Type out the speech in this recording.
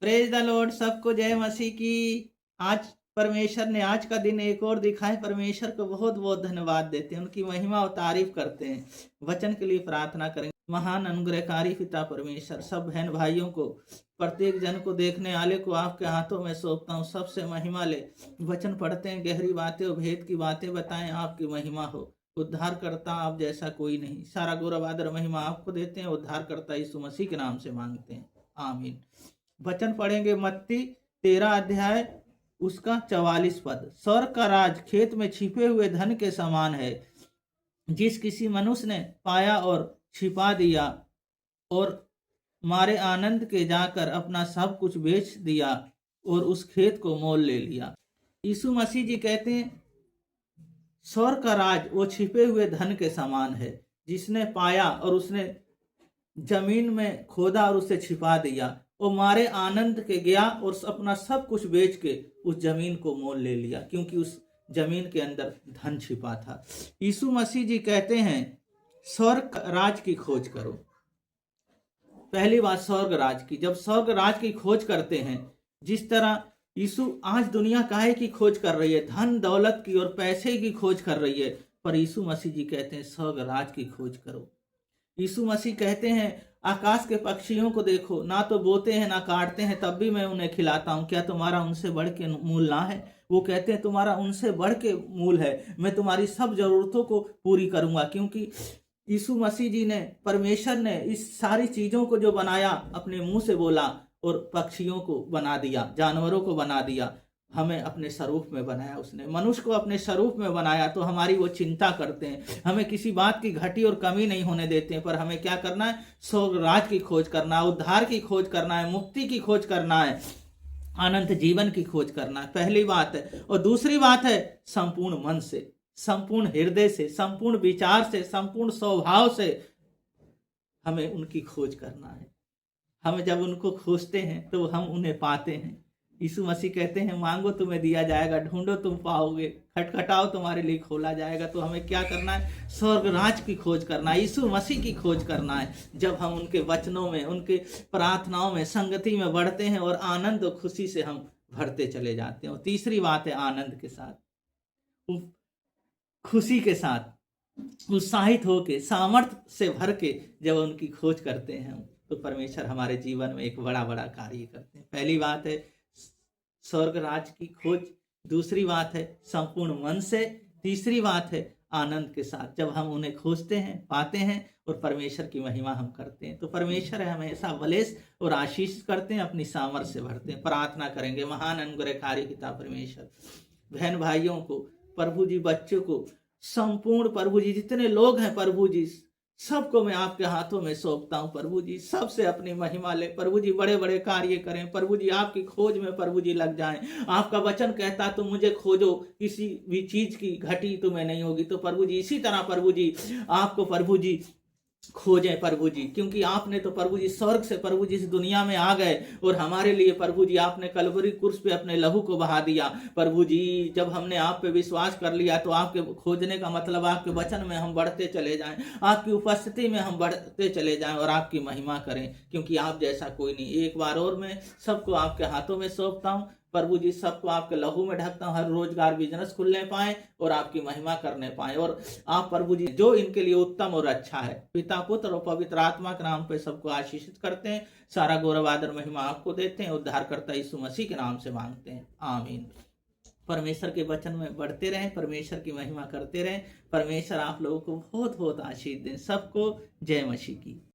Praise the Lord, सबको जय मसीह की। आज परमेश्वर ने आज का दिन एक और दिखा है। परमेश्वर को बहुत बहुत धन्यवाद देते हैं, उनकी महिमा और तारीफ करते हैं। वचन के लिए प्रार्थना करेंगे। महान अनुग्रहकारी पिता परमेश्वर, सब बहन भाइयों को, प्रत्येक जन को, देखने वाले को आपके हाथों में सौंपता हूँ। सबसे महिमा ले। वचन पढ़ते हैं, गहरी बातें और भेद की बातें बताएं, आपकी महिमा हो। उद्धार करता आप जैसा कोई नहीं। सारा गौरव आदर महिमा आपको देते हैं। उद्धार करता यीशु मसीह के नाम से मांगते हैं, आमीन। वचन पढ़ेंगे मत्ती 13 अध्याय उसका 44 पद। स्वर्ग का राज खेत में छिपे हुए धन के समान है, जिस किसी मनुष्य ने पाया और छिपा दिया और मारे आनंद के जाकर अपना सब कुछ बेच दिया और उस खेत को मोल ले लिया। यीशु मसीह जी कहते हैं स्वर्ग का राज वो छिपे हुए धन के समान है, जिसने पाया और उसने जमीन में खोदा और उसे छिपा दिया। वो मारे आनंद के गया और अपना सब कुछ बेच के उस जमीन को मोल ले लिया, क्योंकि उस जमीन के अंदर धन छिपा था। यीशु मसीह जी कहते हैं स्वर्ग राज की खोज करो। पहली बात स्वर्ग राज की। जब स्वर्ग राज की खोज करते हैं, जिस तरह यीशु आज दुनिया काहे की खोज कर रही है, धन दौलत की और पैसे की खोज कर रही है, पर यीशु मसीह जी कहते हैं स्वर्ग राज की खोज करो। यीशु मसीह कहते हैं आकाश के पक्षियों को देखो, ना तो बोते हैं ना काटते हैं, तब भी मैं उन्हें खिलाता हूँ। क्या तुम्हारा उनसे बढ़ के मूल ना है? वो कहते हैं तुम्हारा उनसे बढ़ के मूल है। मैं तुम्हारी सब जरूरतों को पूरी करूंगा, क्योंकि यीशु मसीह जी ने, परमेश्वर ने इस सारी चीजों को जो बनाया अपने मुंह से बोला और पक्षियों को बना दिया, जानवरों को बना दिया। हमें अपने स्वरूप में बनाया, उसने मनुष्य को अपने स्वरूप में बनाया। तो हमारी वो चिंता करते हैं, हमें किसी बात की घटी और कमी नहीं होने देते हैं। पर हमें क्या करना है? स्वर्ग राज की खोज करना है, उद्धार की खोज करना है, मुक्ति की खोज करना है, अनंत जीवन की खोज करना है। पहली बात है। और दूसरी बात है संपूर्ण मन से, संपूर्ण हृदय से, संपूर्ण विचार से, संपूर्ण स्वभाव से हमें उनकी खोज करना है। हम जब उनको खोजते हैं तो हम उन्हें पाते हैं। यीशु मसीह कहते हैं मांगो तुम्हें दिया जाएगा, ढूंढो तुम पाओगे, खटखटाओ तुम्हारे लिए खोला जाएगा। तो हमें क्या करना है? स्वर्ग राज की खोज करना है, यीशु मसीह की खोज करना है। जब हम उनके वचनों में, उनके प्रार्थनाओं में, संगति में बढ़ते हैं और आनंद और खुशी से हम भरते चले जाते हैं। और तीसरी बात है आनंद के साथ, खुशी के साथ, उत्साहित होके, सामर्थ्य से भर के जब उनकी खोज करते हैं हम, तो परमेश्वर हमारे जीवन में एक बड़ा बड़ा कार्य करते हैं। पहली बात है स्वर्ग राज की खोज, दूसरी बात है संपूर्ण मन से, तीसरी बात है आनंद के साथ। जब हम उन्हें खोजते हैं, पाते हैं और परमेश्वर की महिमा हम करते हैं, तो परमेश्वर हमेशा बलेस और आशीष करते हैं, अपनी सामर्थ्य से भरते हैं। प्रार्थना करेंगे। महान अनुग्रहकारी पिता परमेश्वर, बहन भाइयों को, प्रभु जी बच्चों को, संपूर्ण प्रभु जी जितने लोग हैं प्रभु जी, सबको मैं आपके हाथों में सौंपता हूं। प्रभु जी सबसे अपनी महिमा ले। प्रभु जी बड़े बड़े कार्य करें। प्रभु जी आपकी खोज में प्रभु जी लग जाएं। आपका वचन कहता तुम मुझे खोजो, किसी भी चीज की घटी तुम्हें नहीं होगी। तो प्रभु जी इसी तरह प्रभु जी आपको प्रभु जी खोजें प्रभु जी, क्योंकि आपने तो प्रभु जी स्वर्ग से प्रभु जी इस दुनिया में आ गए और हमारे लिए प्रभु जी आपने कलवरी क्रूस पे अपने लहू को बहा दिया। प्रभु जी जब हमने आप पे विश्वास कर लिया, तो आपके खोजने का मतलब आपके वचन में हम बढ़ते चले जाएं, आपकी उपस्थिति में हम बढ़ते चले जाएं और आपकी महिमा करें, क्योंकि आप जैसा कोई नहीं। एक बार और मैं सबको आपके हाथों में सौंपता हूँ प्रभु जी, सबको आपके लहू में ढकता हूँ। हर रोजगार बिजनेस खुलने पाए और आपकी महिमा करने पाए, और आप प्रभु जी जो इनके लिए उत्तम और अच्छा है, पिता पुत्र और पवित्र आत्मा के नाम पे सबको आशीषित करते हैं। सारा गौरव आदर महिमा आपको देते हैं। उद्धारकर्ता यीशु मसीह के नाम से मांगते हैं, आमीन। परमेश्वर के वचन में बढ़ते रहें, परमेश्वर की महिमा करते रहें। परमेश्वर आप लोगों को बहुत बहुत आशीष दें। सबको जय मसीह की।